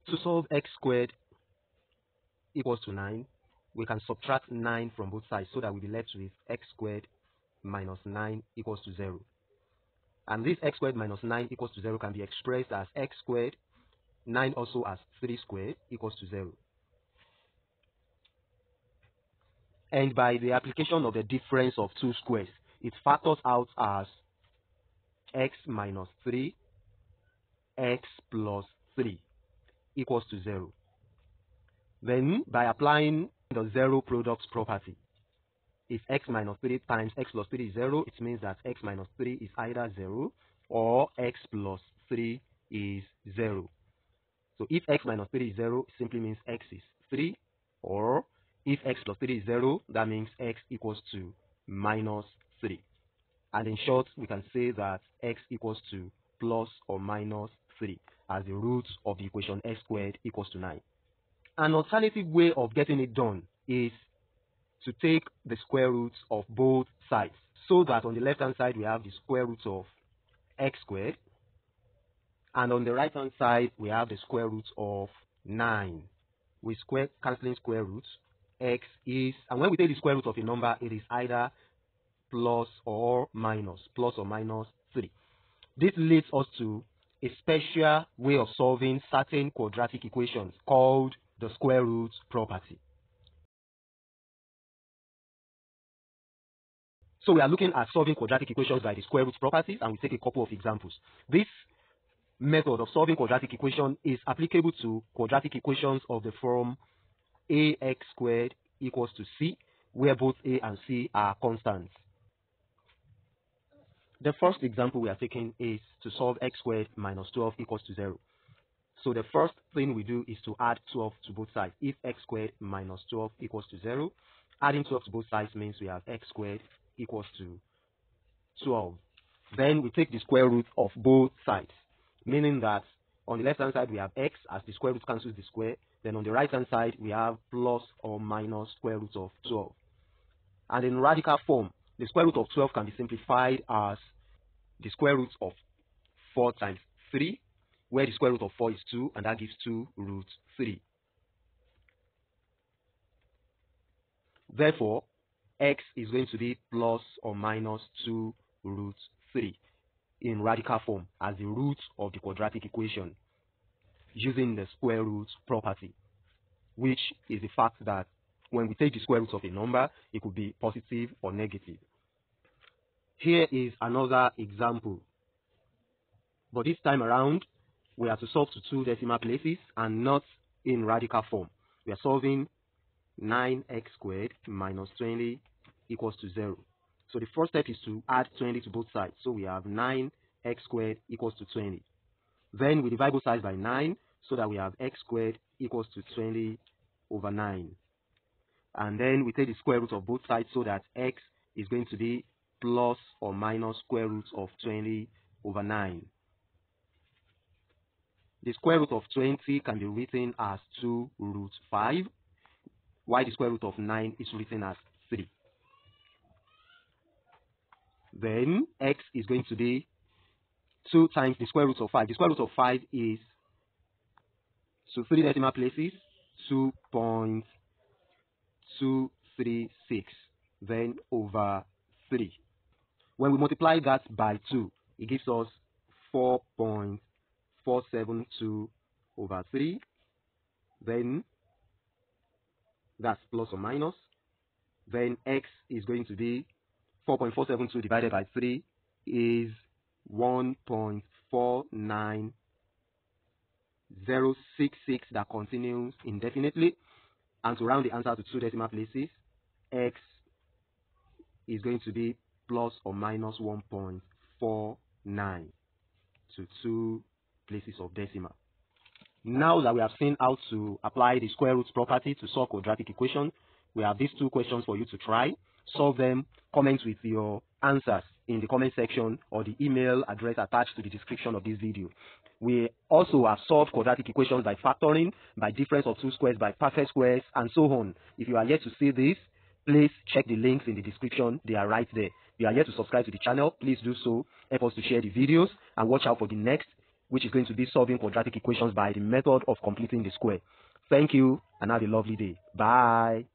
To solve x squared equals to 9, we can subtract 9 from both sides so that we'll be left with x squared minus 9 equals to 0. And this x squared minus 9 equals to 0 can be expressed as x squared, 9 also as 3 squared equals to 0. And by the application of the difference of two squares, it factors out as x minus 3, x plus 3 equals to 0. Then, by applying the zero products property, if x minus 3 times x plus 3 is 0, it means that x minus 3 is either 0 or x plus 3 is 0. So if x minus 3 is 0, it simply means x is 3, or if x plus 3 is 0, that means x equals to minus 3. And in short, we can say that x equals to plus or minus 3 as the root of the equation x squared equals to 9. An alternative way of getting it done is to take the square roots of both sides, so that on the left hand side we have the square root of x squared, and on the right hand side we have the square root of 9. With square cancelling square roots, x is, and when we take the square root of a number, it is either plus or minus 3. This leads us to a special way of solving certain quadratic equations called the square root property. So we are looking at solving quadratic equations by the square root properties, and we take a couple of examples. This method of solving quadratic equation is applicable to quadratic equations of the form ax squared equals to c, where both a and c are constants. The first example we are taking is to solve x squared minus 12 equals to 0. So the first thing we do is to add 12 to both sides. If x squared minus 12 equals to 0, adding 12 to both sides means we have x squared equals to 12. Then we take the square root of both sides, meaning that on the left hand side we have x, as the square root cancels the square. Then on the right hand side we have plus or minus square root of 12. And in radical form, the square root of 12 can be simplified as the square root of 4 times 3, where the square root of 4 is 2, and that gives 2 root 3. Therefore, x is going to be plus or minus 2 root 3 in radical form as the root of the quadratic equation using the square root property, which is the fact that when we take the square root of a number, it could be positive or negative. Here is another example, but this time around we have to solve to 2 decimal places and not in radical form. We are solving 9x squared minus 20 equals to 0. So the first step is to add 20 to both sides. So we have 9x squared equals to 20. Then we divide both sides by 9 so that we have x squared equals to 20 over 9. And then we take the square root of both sides so that x is going to be plus or minus square root of 20 over 9. The square root of 20 can be written as 2 root 5, while the square root of 9 is written as 3. Then x is going to be 2 times the square root of 5. The square root of 5 is, so 3 decimal places, 2.236, then over 3. When we multiply that by 2, it gives us 4.472 over 3. Then that's plus or minus. Then x is going to be 4.472 divided by 3 is 1.49066 that continues indefinitely. And to round the answer to 2 decimal places, x is going to be plus or minus 1.49 to 2 places of decimal. Now that we have seen how to apply the square root property to solve quadratic equation, we have these 2 questions for you to try. Solve them, comment with your answers in the comment section or the email address attached to the description of this video. We also have solved quadratic equations by factoring, by difference of 2 squares, by perfect squares, and so on. If you are yet to see this, please check the links in the description. They are right there. If you are yet to subscribe to the channel, please do so. Help us to share the videos and watch out for the next which is going to be solving quadratic equations by the method of completing the square. Thank you and have a lovely day. Bye.